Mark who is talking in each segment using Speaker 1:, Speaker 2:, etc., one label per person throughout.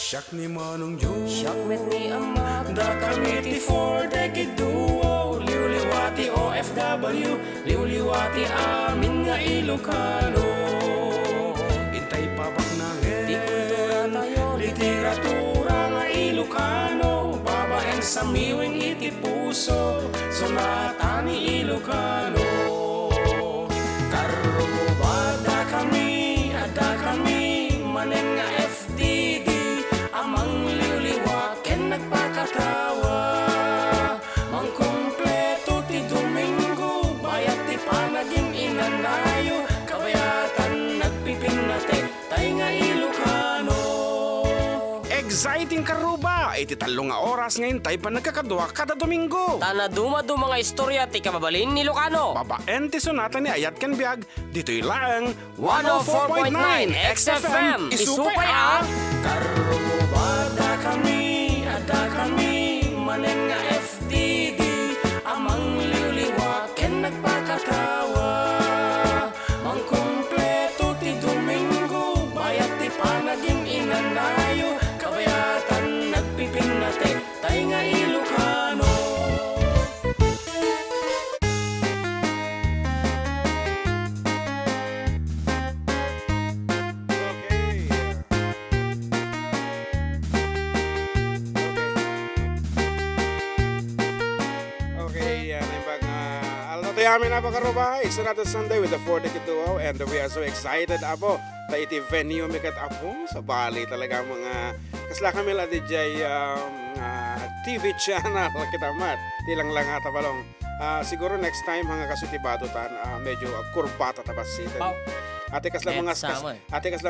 Speaker 1: Siak ni Manong Joe,
Speaker 2: Siak met ni Ama,
Speaker 1: da kami ti for decade duo. Liwliwati OFW, liwliwati amin nga Ilocano. Intay pabak na
Speaker 2: di kultura tayo,
Speaker 1: literatura nga Ilocano. Babaeng sa miwing iti puso, sonata ni Ilocano. Karubada kami, ada kami, manen nga FDD. Amang liwliwat ken nagpakatawa. Mang kompleto ti Domingo, bayat ti panaging inanayo. Kabayatan nagpipinate, tay nga Ilocano. Exciting karuba! Iti talo nga oras ngayon tay pa nagkakadwa kada Domingo.
Speaker 2: tana dumadu mga istorya ti kababalin ni Ilocano.
Speaker 1: Babaen ti sonata ni Ayat Ken Biag, dito'y lang
Speaker 2: 104.9 XFM, isupay ang
Speaker 1: Karubada kami, ada kami, manen nga FDD. Amang liwliwat ken nagpakatawa. Mang kompleto ti Domingo, bayat ti panaging inanayo. Kabayatan nagpipinate, tay nga Ilocano.
Speaker 3: Okay, yan yung bag amin na pakaruba. It's another Sunday with the 4-2 and we are so excited apo. Ta iti venue mikat apo sa Bali talaga mga kasla kami la DJ TV channel kita mat. Tilang lang ata balong. Siguro next time mga kasutibado tan medyo kurbata tabasitan.
Speaker 2: Pau.
Speaker 3: Ate kasla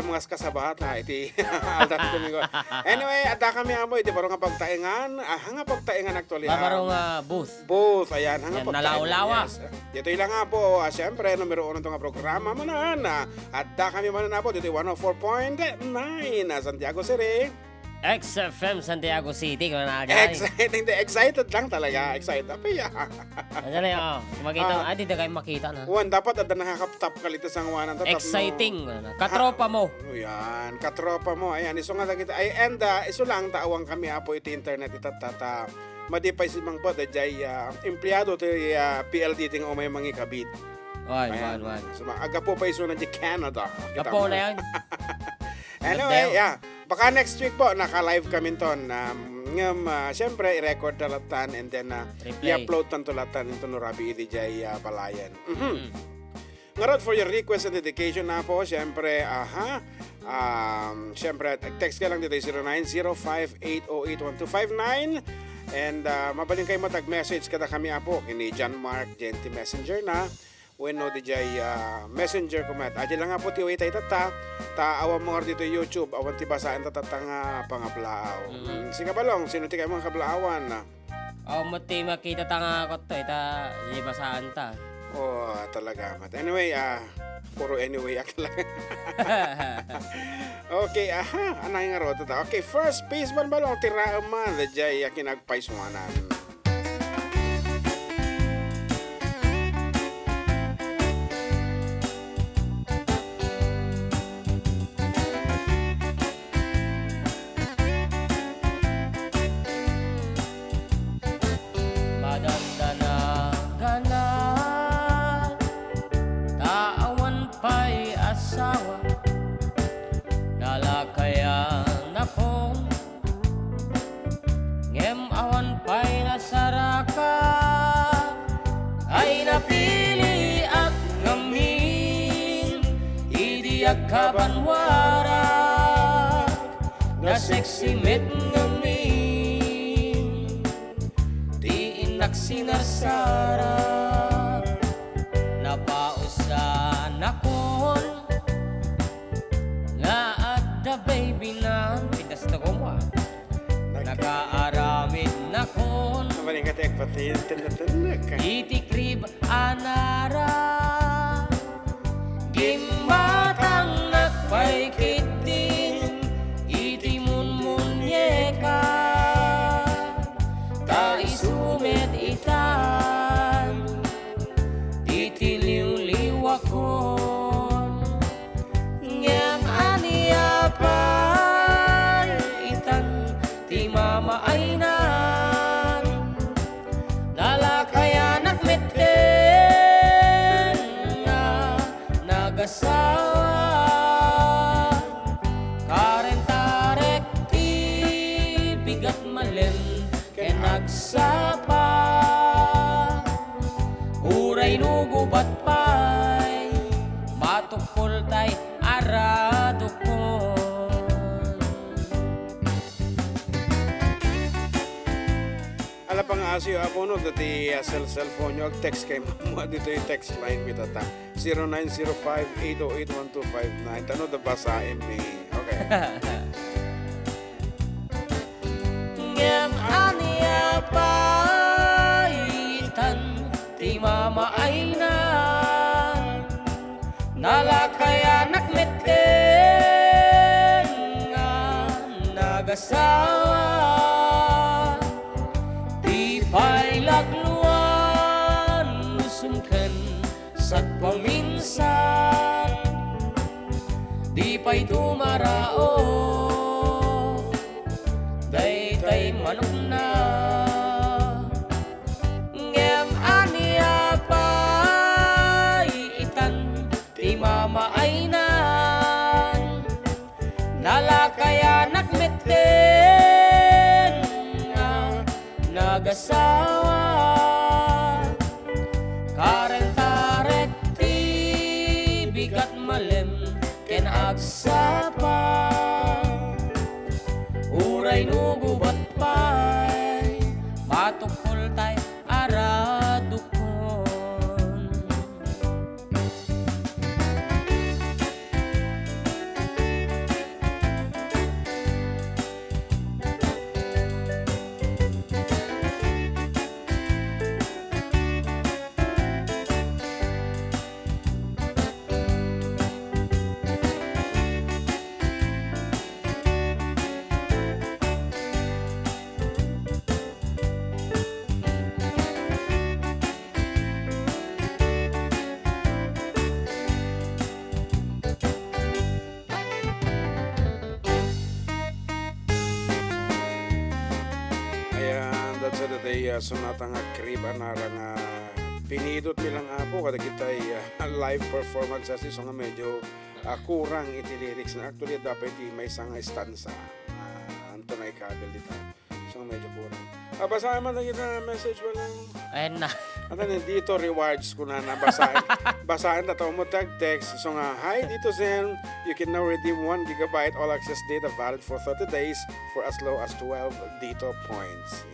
Speaker 3: mga kasabata iti alda Domingo. Anyway, ada kami amo iti baro nga pagtaengan, hanga pagtaengan actually.
Speaker 2: babarong booth.
Speaker 3: Both, ayan, hanga
Speaker 2: Yan,
Speaker 3: pagtaengan.
Speaker 2: nalaw-lawa.
Speaker 3: Yes. Dito lang nga po, siyempre, numero 1 itong programa manan. Ada kami manan po, dito 104.9 Santiago City.
Speaker 2: XFM Santiago City kung nagay.
Speaker 3: Excited lang talaga, excited. Apaya.
Speaker 2: Ano na yun? Makita, di na kayo makita na.
Speaker 3: Juan, dapat ada nakakaptap kalitas ang wanan.
Speaker 2: Exciting. Katropa mo.
Speaker 3: Yan, katropa mo. Ayan, iso nga kita. Ay, and iso lang taawang kami apo iti internet itatata. Madipay si Mang Pod, dajay empleyado ti PLD ting umay mangi kabit.
Speaker 2: Wan.
Speaker 3: So, aga po pa iso na di Canada. Kita
Speaker 2: Kapo
Speaker 3: mo.
Speaker 2: na yan.
Speaker 3: Anyway, yeah. Baka next week po, naka-live kami ton. Siyempre, i-record talatan and then
Speaker 2: Replay.
Speaker 3: i-upload tan tulatan into Nurabi DJ Palayan. Ngarod for your request and dedication na po, siyempre, siyempre, text ka lang dito 0905-808-1259 and mabaling kayo matag-message kada kami po kini John Mark Genti Messenger na when no DJ Messenger kumat. Aja lang nga po tiway tayo awang mga dito YouTube, awan tibasaan tatatanga pangablaaw. Sige balong, sino ti kayo mga kablaawan na?
Speaker 2: Mati makita tanga ko to, ita di basaan ta.
Speaker 3: Talaga mat. Anyway, puro anyway ak lang. Okay, anay nga roto ta. Okay, first baseball balong tira man, DJ kinagpaiswanan.
Speaker 2: Kabanwara na sexy met ngamin di inak sinarsara napausan akon nga adda baby na pitas na kuma nagaaramid na kon
Speaker 3: Maningatek pati tinatulog ka.
Speaker 2: itikrib anara Gimbatang nagpaikiting itimun munyeka kaisumet itan titiliw-liwakon ngem aniapan ita
Speaker 3: Ignacio Abono dati cellphone nyo text kay mama dito yung text line mi tata 0905-808-1259 tanong da basa mi okay.
Speaker 2: Ngem ania paitan ti mama ay na nalakaya nakmeten nga nagasawa di pa'y lagluan usumken sa paminsan di pa'y tumarao daytay manok na ngem ania paitan ti mama ay nan nalakaya nakmeten nga nagasawa karen-taret ti bigat malem ken agsapa uray nugubat pa'y matukol tay aradukon.
Speaker 3: Ayan, that's it day sunata nga kriba na nga pinidot nilang apo kada kita live performance kasi so nga medyo kurang iti lyrics na actually dapat may isang stanza anto na ikabel dito so nga medyo kurang basahin man na yun na message wala
Speaker 2: Ayan na.
Speaker 3: ano dito rewards ko na basahin na to mo text so nga hi dito Zen you can now redeem 1 gigabyte all access data valid for 30 days for as low as 12 dito points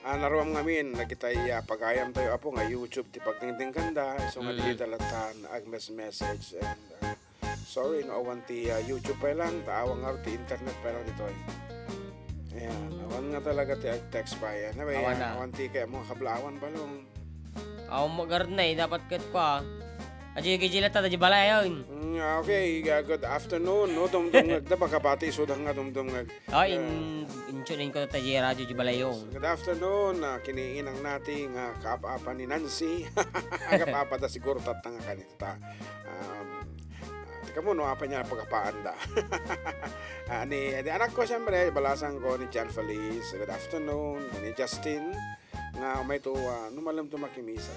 Speaker 3: yan naruam ngamin nagitay pagayam tayo apo nga YouTube ti pagtingting kanda so nga di talatan ag message and sorry no awan ti YouTube pa lang taawang nga ti internet pa lang dito ayan awan nga talaga ti text pa yan awan ti kaya mga kablawan balong
Speaker 2: Ako mag-guard na dapat kat pa. Aji kijila ta di balay yon.
Speaker 3: Okay, good afternoon. No dumdum ngag baka pati sudang nga dumdum ngag.
Speaker 2: Oh, intunin ko ta di radyo di balay yon.
Speaker 3: Good afternoon. Kiniinang nati nga kaapa ni Nancy. Kaapa ta siguro tatanga kanita. Kamu no apa niya pagkapaanda. Ani anak ko siyempre balasan ko ni Jan Feliz. Good afternoon. Ni Justin nga may to numalam to makimisa.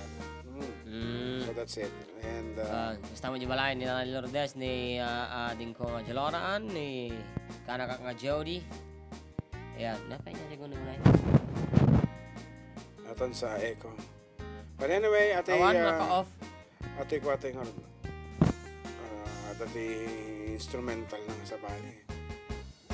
Speaker 3: So that's it. And
Speaker 2: basta mo di balay ni Nanay Lourdes ni ading ko nga Jaloraan ni kanak nga Jody. Ayan, napay niya siguro nilay.
Speaker 3: Atan sa echo. But anyway, ate
Speaker 2: Awan naka-off.
Speaker 3: ate ko ate nga dati instrumental lang sa bali.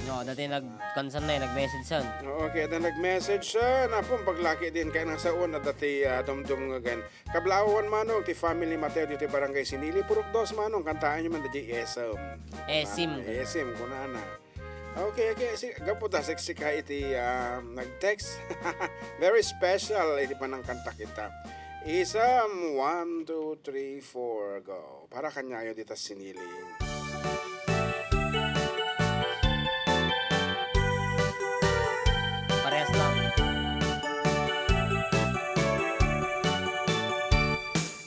Speaker 2: No, dati nag-concern na nag-message san.
Speaker 3: Okay, then nag-message siya na po paglaki din kay nasa una dati dumdum nga gan. Kablawan manong ti family Mateo ti barangay Sinili Purok 2 manong kantaan niyo man dati
Speaker 2: Esim.
Speaker 3: Esim kunana. Okay, gapo ta sexy ka iti nag-text. Very special iti panang kanta kita. Isam 1 2 3 4 go. Para kanyayo dito Sinili.
Speaker 2: Parehas lang.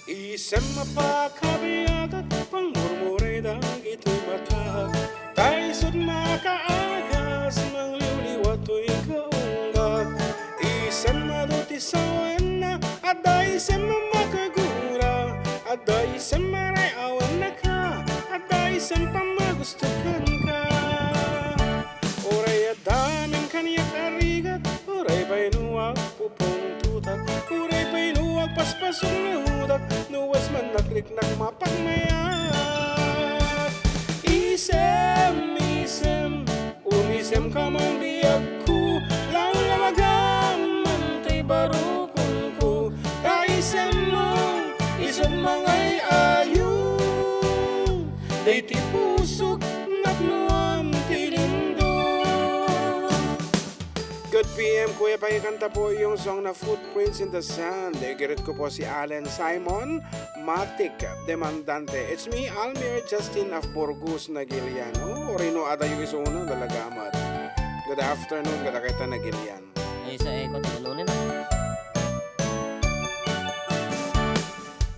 Speaker 3: Isang mapakabiyagat pangmurmuray dang ito'y mata Taysot makaagas mang liwliwat to'y kaunggag Isang madutisawan na aday sa mamakagura Aday sa marayawan na ka Aday sa pamagustukan ka Oray adaming kanyak arigat Oray ba'y nuwag pupong tutak Oray ba'y nuwag paspasong nahudak Nuwas man nakriknak mapagmayat Isem, unisem ka mang biyag ko Lang lamaga day ti pusok napnuam ti lindo. Good PM, Kuya, pakikanta po yung song na Footprints in the Sand. Igirit ko po si Allen Simon Matic Demandante. It's me, Almir Justin of Burgos, Nagilian. Oh, Rino ada yung isuno, dalagamat. Good afternoon, kada kita Nagilian.
Speaker 2: Ay, sa eko, tinununin na.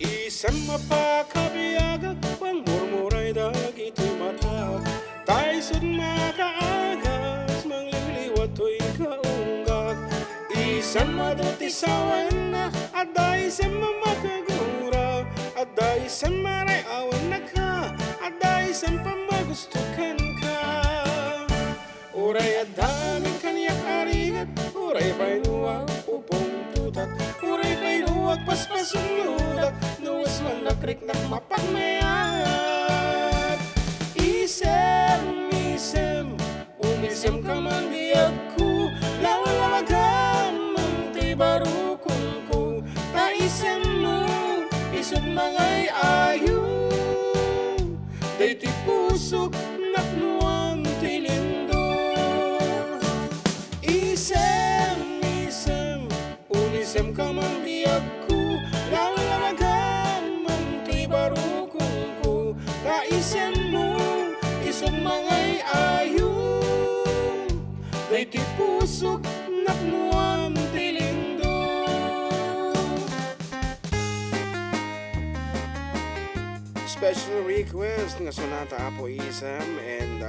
Speaker 3: Isang mapakabiyagag, pang murmuray dagiti mata. Taysod makaagas, mangliliwat to'y kaunggag. Isang madutisawan na, aday sa mamakagura. Aday sa maray awan na ka, aday sa pamagustukan ka. Uray adaming kaniyak arigat, uray pa'y luwag upong tutat. Uray pa'y luwag paspasong ludak, nuwas man nakrik nak mapagmayat. Isem, umisem ka man biyag ko, lawalawagam ang tibarukong ko. Taisem mo, isod mangay ayo, day ti pusok naknuam ti lindo. Isem, umisem ka man biyag ko, lawalawagam ang tibarukong ko. Taisem mo, isod mangay ayo, day ti pusok naknuam ti lindo. Special request nga sonata Apo Isam and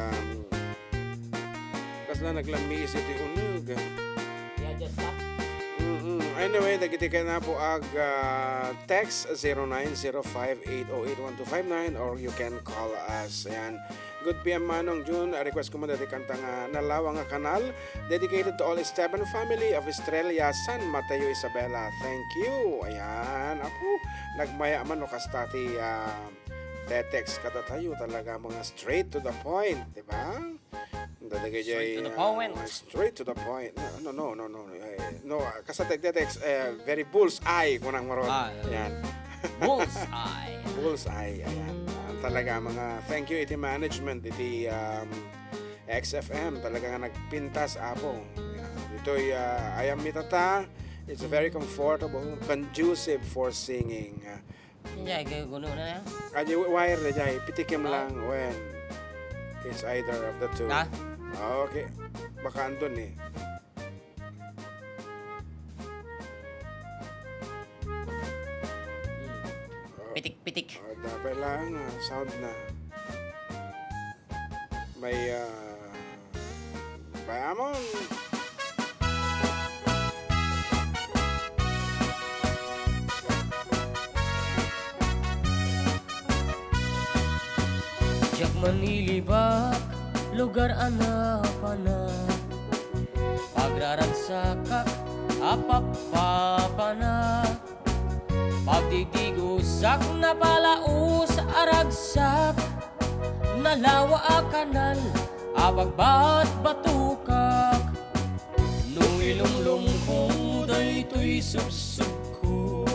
Speaker 3: kasla naglamis iti unog.
Speaker 2: Yeah, just stop.
Speaker 3: Anyway, dagiti ka na po ag text 0905-808-1259 or you can call us. Ayan. Good PM Manong June, request ko mo dati kanta nga Nalawa nga Kanal, dedicated to all Esteban family of Estrella, San Mateo, Isabela. Thank you. Ayan. Apo, nagmaya man o kastati text kada tayo talaga mga straight to the point, di ba?
Speaker 2: Straight to the point.
Speaker 3: Straight to the point. No. No, kasi text very bullseye kunang maron. Ayan.
Speaker 2: Bullseye.
Speaker 3: Bullseye. Ayan. Talaga mga thank you iti management iti XFM talaga nga nagpintas Apo. Ito'y ayam mitata. It's very comfortable, conducive for singing.
Speaker 2: Hindi, guno na yan.
Speaker 3: Aja wire na jay, pitikim lang when it's either of the two.
Speaker 2: Ha?
Speaker 3: Okay. Baka andun eh.
Speaker 2: Pitik-pitik.
Speaker 3: Dapat lang sound na. May bayamon.
Speaker 2: Jak manilibak, lugar anapana. Pagraransakak, apapapana. Pagdidigusak na palaus aragsak. Nalawa a kanal, abagbat batukak. Nung ilumlum ko, daytoy subsub ko.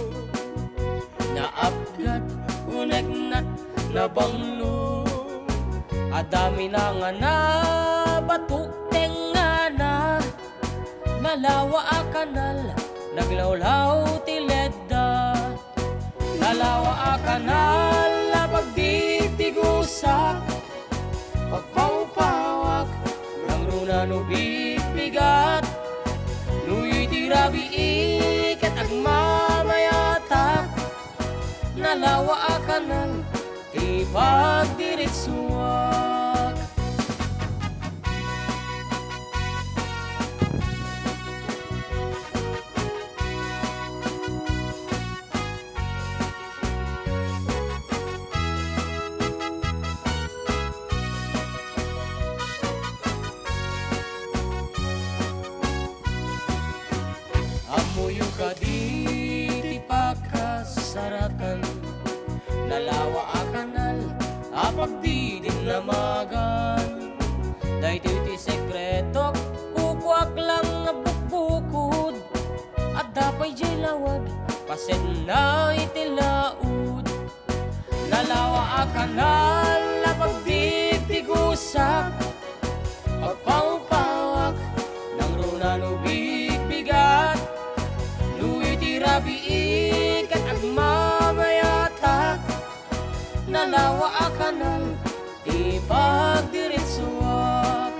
Speaker 2: Naapgat, unegnat, nabanglo. Adami na nga na, batuk tenga na. Nalawa a kanal, naglawlaw tiledda. Nalawa a kanal, napagditigusak. Pagpawpawak, ng runa no bibigat. Nuy tirabi ikat agmamayatak. Nalawa a kanal, di pagdiritsuak. Amoy ka di pakasarakan. Nalawa a kanal, apagdidin namagan. Dahil ti sekreto, kukuak lang nga bukbukod. At dapay jay lawag, pasen na itilaud. Nalawa a kanal, a kanal, ipagdiretsuak.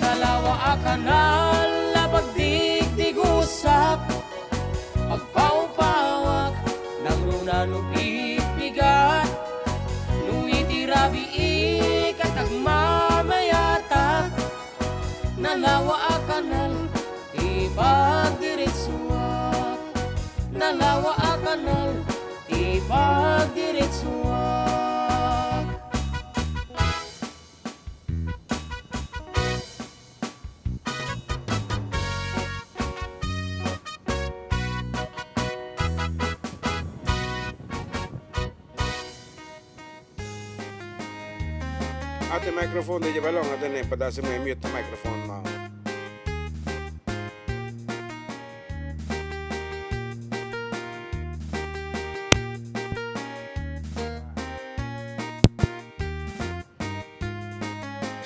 Speaker 2: Nalawa a kanal, labag digdigusap. Pagpawpawak, ng runanupit bigat. Nuitirabi ikatagmamayata. Nalawa a kanal, ipagdiretsuak. Nalawa a kanal, ipagdiretsuak.
Speaker 3: Ate microphone di balong ate ne padasi mo mute the microphone mo.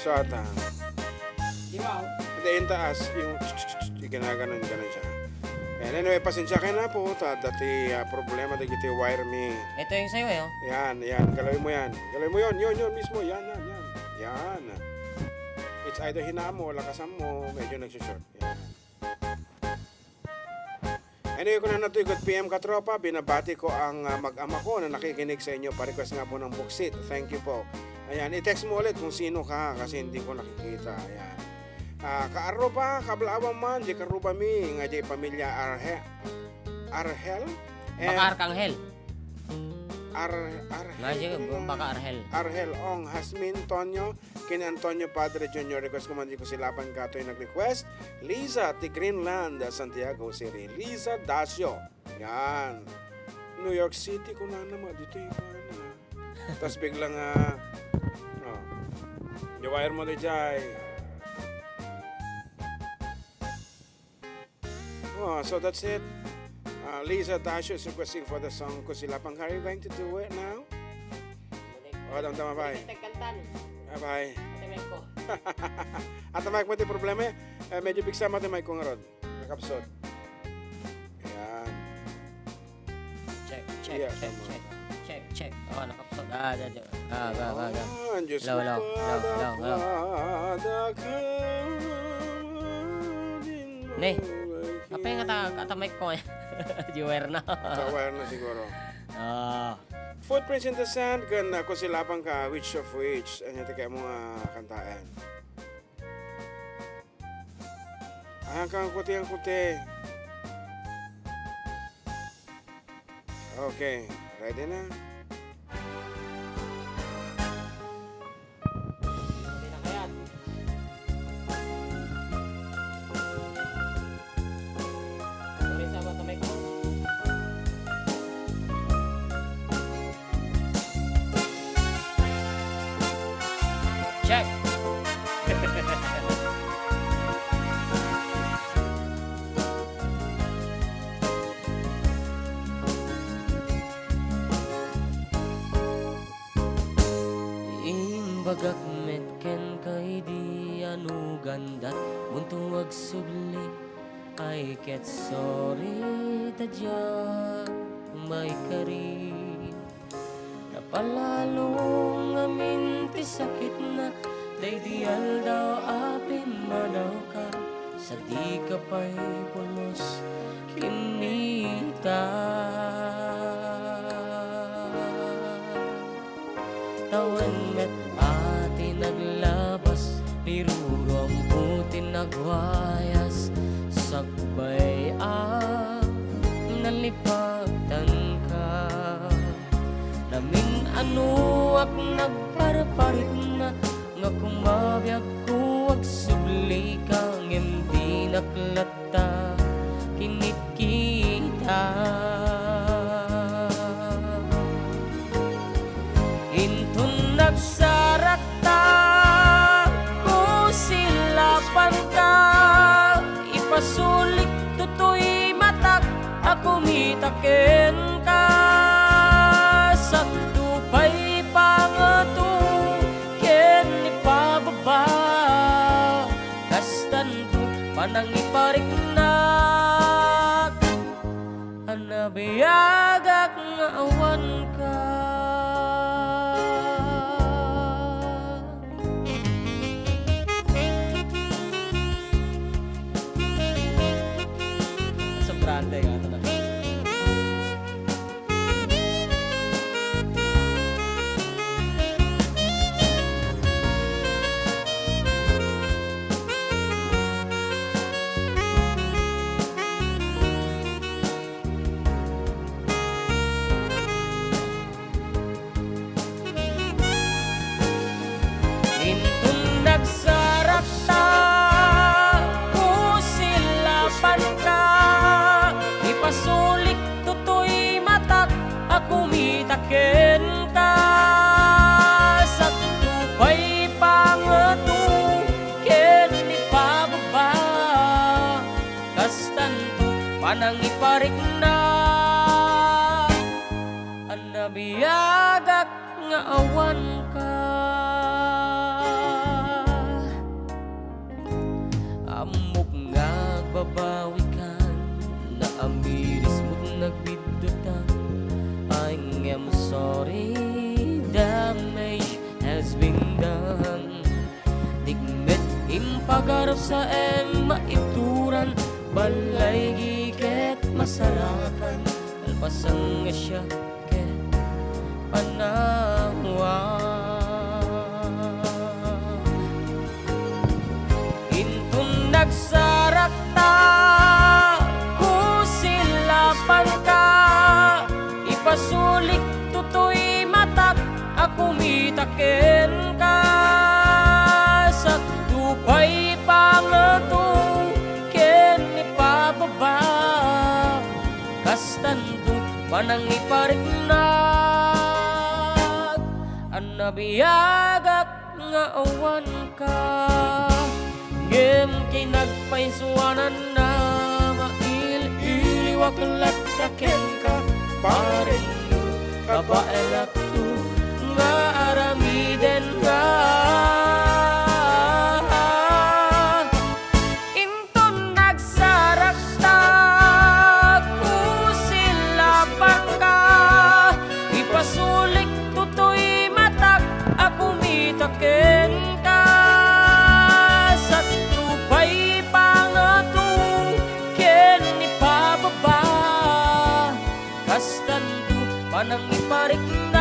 Speaker 3: So ata.
Speaker 2: Di ba?
Speaker 3: Hindi yung taas yung ginaganon siya. And anyway, pasensya kayo na po. Dati problema di kita wire me.
Speaker 2: Ito yung sa'yo eh. Oh.
Speaker 3: Yan. Galawin mo yan. Galawin mo yun mismo. Yan. It's either hinaan mo, lakasan mo, medyo nagsushort. Yan. Anyway, kung na natuloy good PM katropa, binabati ko ang mag-ama ko na nakikinig sa inyo. Pa-request nga po ng Buksit. Thank you po. Ayan, i-text mo ulit kung sino ka kasi hindi ko nakikita. Ayan. Kaaruba, kablawang man, di karuba mi, nga di pamilya Arhel?
Speaker 2: Baka Arkanghel.
Speaker 3: Arhel.
Speaker 2: Baka Arhel.
Speaker 3: Arhel Ong, Hasmin Tonyo, kin Antonio Padre Jr. Request ko man di ko silapan katoy nag-request. Liza, ti Greenland, Santiago City. Liza Dasio. Yan. New York City, kung na naman, dito yung na. Tapos biglang, wire mo di jay. Oh, so that's it. Liza Dasio is requesting for the song Kusilapang. How are you going to do it now? Tama bye. Bye. At mic mo di problema medyo bigsa mo di mic ko nga rod. Nakapsot. Ayan.
Speaker 2: Check. Oh, nakapsot.
Speaker 3: Diyos ko
Speaker 2: Hello. Ne. Apa yung katamay ko eh? Jiwer na.
Speaker 3: Tawar na siguro. Footprints in the Sand kan Kusilapang ka Witch of Witch. Ano ito kaya mo kantaan? Ayan kang kuti. Okay, ready na?
Speaker 2: Check. Imbagak metken kay di anu ganda muntuwag subli ay ket sorry tadya may kari napalalong amin ti sakit na day dial daw apin manaw ka sa di ka pa'y pulos kinita tawan met ati naglabas nirurong puti nagwayas sakbay nalipatan ka namin ano ak nagparparit na nga kumabiyag ko ag subli kang hindi naklata kinit kita intun nagsarata ko silapan ka ipasulik tutoy matak ako mitaken ka sakto pa'y pangato ken ipababa kastan ko panang ipariknak anabiyagak nga awan ka swingdang digmet impagarap sa maituran balay giket masarakan alpasang nga siya ket panawa intun nagsarakta ku sila ka ipasulik tutoy matak ako mitaken ka sa tupay pangatong ken ipababa kastanto panang ipariknag anabiyagak nga awan ka ngem kinagpaisuanan na mail-iliwak lataken ka parenyo kabaelak tu nga aramiden nga inton nagsarakta ku sila ka ipasulik tutoy matak ako mitaken ka sa tupay pangatong ken ipababa kastanto panang ipariknag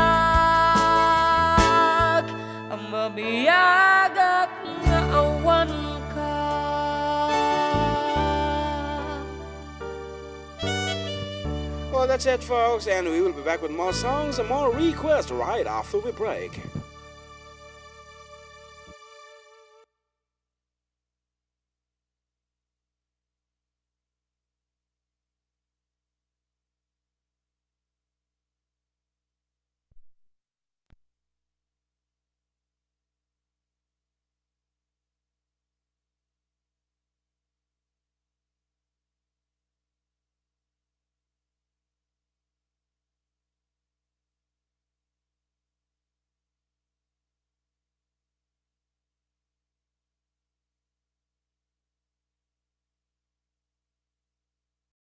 Speaker 2: ang mabiyagak nga awan ka.
Speaker 3: Well, that's it, folks, and we will be back with more songs and more requests right after we break.